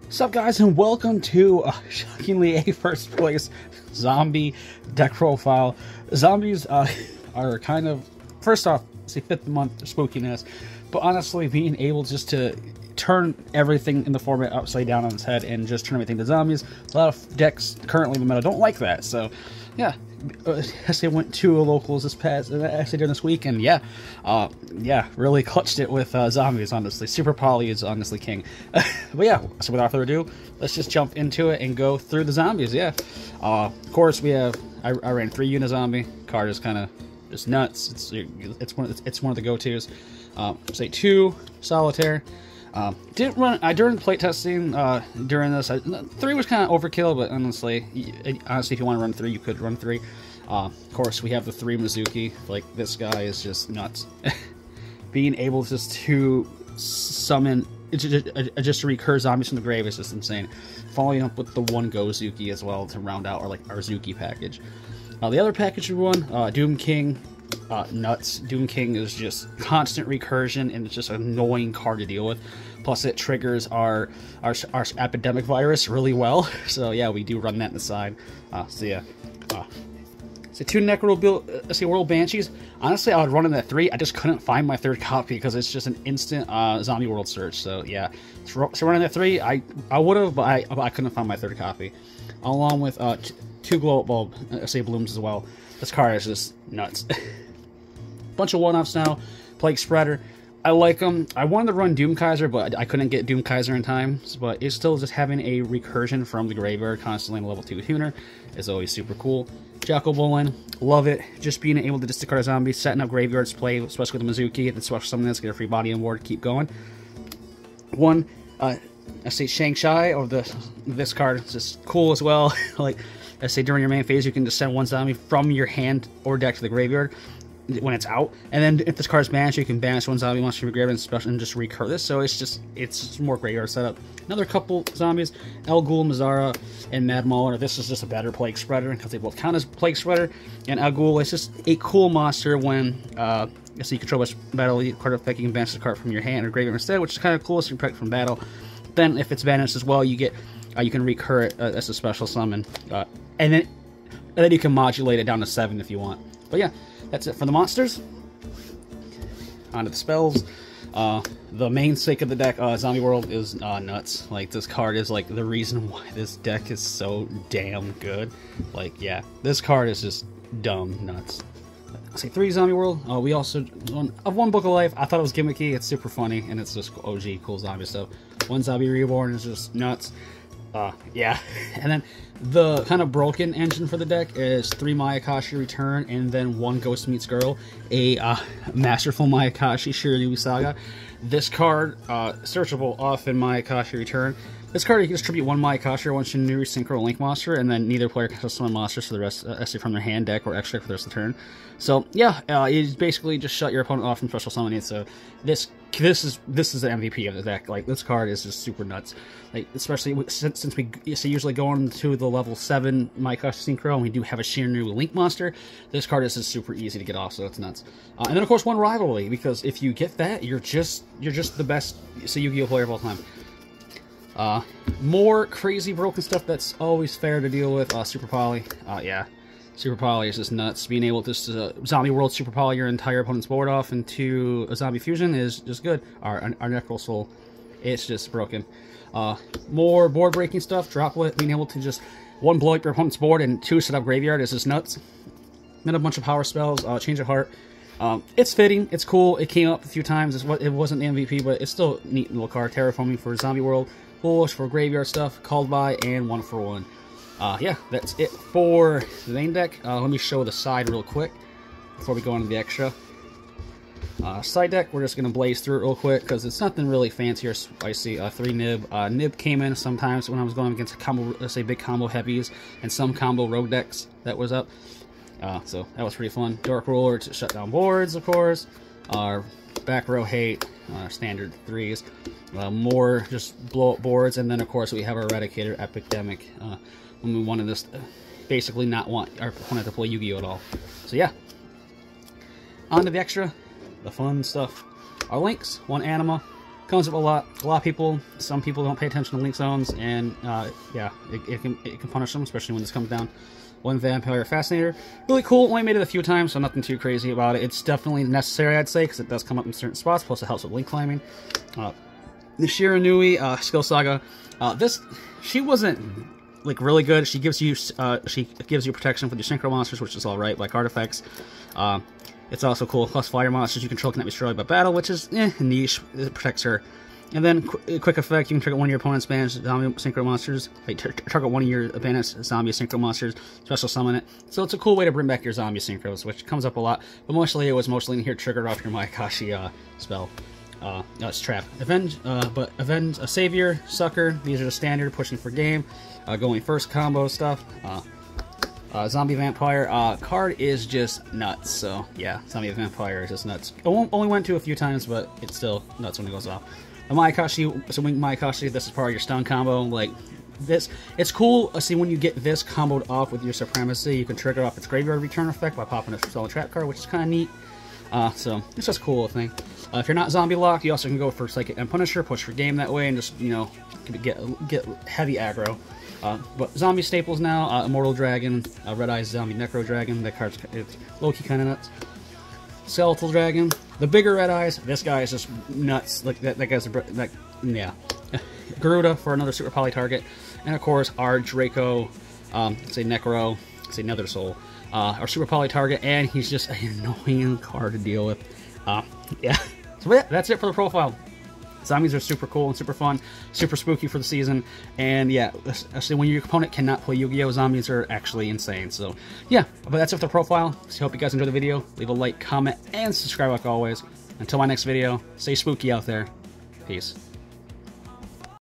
What's up, guys, and welcome to shockingly a first place zombie deck profile. Zombies are kind of, first off, they fit the month of spookiness, but honestly, being able just to turn everything in the format upside down on its head and just turn everything to zombies, a lot of decks currently in the meta don't like that. So yeah, SA went to locals this past during this week, and yeah, really clutched it with zombies. Honestly, Super Poly is honestly king. But yeah, so without further ado, let's just jump into it and go through the zombies. Yeah, of course we have. I ran 3 Unizombie. Card is kind of just nuts. It's one of the go-tos. Say 2 Solitaire. Didn't run. During play testing during this, 3 was kind of overkill, but honestly, if you want to run 3, you could run 3. Of course, we have the 3 Mizuki. Like, this guy is just nuts. Being able just to summon, just to recur zombies from the grave is just insane. Following up with the 1 Gozuki as well to round out our Zuki package. The other package we won, Doom King. Nuts. Doom King is just constant recursion, and it's just an annoying card to deal with. Plus, it triggers our epidemic virus really well. So yeah, we do run that in the side. So yeah. So 2 Necro World Banshees. Honestly, I would run in that 3. I just couldn't find my 3rd copy because it's just an instant Zombie World search. So yeah, so running that 3, I would have, but I couldn't find my 3rd copy. Along with 2 Glow Up Bulb Blooms as well. This card is just nuts. Bunch of one-offs now. Plague Spreader. I like them. I wanted to run Doom Kaiser, but I couldn't get Doom Kaiser in time. But it's still just having a recursion from the graveyard constantly in a level 2 tuner is always super cool. Jackal Bolin. Love it. Just being able to discard a zombie, setting up graveyards play, especially with the Mizuki, and special summon this, get a free body on board, keep going. I say Shang-Chi, or this card is just cool as well. Like, I say during your main phase, you can just send 1 zombie from your hand or deck to the graveyard when it's out, and then if this card's banished, you can banish 1 zombie monster from your graveyard and just recur this. So it's just more graveyard setup. Another couple zombies, El Ghul, Mazara, and Mad Mauler. This is just a better Plague Spreader because they both count as Plague Spreader. And El Ghul is just a cool monster when so you control this battle card effect, you can banish the card from your hand or graveyard instead, which is kind of cool. So you can protect from battle. Then if it's banished as well, you get you can recur it as a special summon, and then you can modulate it down to 7 if you want. But yeah, that's it for the monsters. On to the spells. The main sake of the deck, Zombie World, is nuts. Like, this card is like the reason why this deck is so damn good. Like, yeah, this card is just dumb nuts. I say 3 Zombie World. We also one Book of Life. I thought it was gimmicky. It's super funny, and it's just OG cool zombie stuff. 1 Zombie Reborn is just nuts. Yeah, and then the kind of broken engine for the deck is 3 Mayakashi Return, and then 1 Ghost Meets Girl, a masterful Mayakashi Shiryu Saga. This card, searchable off in Mayakashi Return. This card, you can distribute 1 Mayakashi or 1 Shinru Synchro Link monster, and then neither player can summon monsters for the rest, from their hand, deck, or extra for the rest of the turn. So yeah, you basically just shut your opponent off from special summoning. So this is the MVP of the deck. Like, this card is just super nuts. Like, especially since we usually go on to the level 7 Mayakashi Synchro, and we do have a Shinru Link monster. This card is just super easy to get off, so it's nuts. And then of course 1 Rivalry, because if you get that, you're just the best Yu-Gi-Oh player of all time. More crazy broken stuff that's always fair to deal with. Super Poly. Yeah. Super Poly is just nuts. Being able to just Zombie World Super Poly your entire opponent's board off into a Zombie Fusion is just good. Our Necro Soul. It's just broken. More board breaking stuff. Droplet. Being able to just 1 blow up your opponent's board and 2 set up Graveyard is just nuts. Then a bunch of power spells. Change of Heart. It's fitting. It's cool. It came up a few times. It wasn't the MVP, but it's still a neat little card. Terraforming for Zombie World. Bullish for graveyard stuff, called by, and 1 for 1. Yeah, that's it for the main deck. Let me show the side real quick before we go into the extra. Side deck, we're just going to blaze through it real quick because it's nothing really fancy or spicy. 3 Nib. Nib came in sometimes when I was going against combo, let's say big combo heavies, and some combo rogue decks that was up. So that was pretty fun. Dark Ruler to shut down boards, of course. Back row hate, standard 3s. More just blow up boards, and then of course we have our Eradicator Epidemic when we wanted this basically not want our opponent to play Yu-Gi-Oh at all. So yeah, on to the extra, the fun stuff. Our links: 1 Anima, Comes up a lot of people. Some people don't pay attention to link zones, and yeah, it can punish them, especially when this comes down. One Vampire Fascinator, really cool. Only made it a few times, so nothing too crazy about it. It's definitely necessary, I'd say, because it does come up in certain spots. Plus, it helps with link climbing. The Shiranui Skill Saga. She wasn't like really good. She gives you protection for your synchro monsters, which is all right, like artifacts. It's also cool. Plus, fire monsters you control cannot be destroyed by battle, which is niche. It protects her. And then, quick effect, you can trigger one of your opponent's banished zombie synchro monsters. Like, target one of your banished zombie synchro monsters, special summon it. So it's a cool way to bring back your zombie synchros, which comes up a lot. But mostly, it was mostly in here triggered off your Mayakashi spell. It's trap. Avenge, Savior, Sucker. These are the standard, pushing for game. Going first combo stuff. Zombie Vampire card is just nuts. So yeah, Zombie Vampire is just nuts. I only went to a few times, but it's still nuts when it goes off. The Mayakashi, so Wing Mayakashi, this is part of your stun combo. Like this, it's cool. See, when you get this comboed off with your Supremacy, you can trigger off its Graveyard Return effect by popping a solid trap card, which is kind of neat. So it's just a cool thing. If you're not zombie locked, you also can go for Psychic and Punisher, push for game that way, and just get heavy aggro. But zombie staples now: Immortal Dragon, Red Eyes Zombie Necro Dragon. That card's low-key kind of nuts. Skeletal Dragon, the bigger Red Eyes. This guy is just nuts. Like that guy's yeah. Garuda for another super poly target, and of course our Draco, say Necro, say Nether Soul, our super poly target, and he's just an annoying card to deal with. Yeah. So yeah, that's it for the profile. Zombies are super cool and super fun, super spooky for the season, and yeah, especially when your opponent cannot play Yu-Gi-Oh! Zombies are actually insane. So yeah, but that's it for the profile. So hope you guys enjoyed the video. Leave a like, comment, and subscribe like always. Until my next video, stay spooky out there. Peace.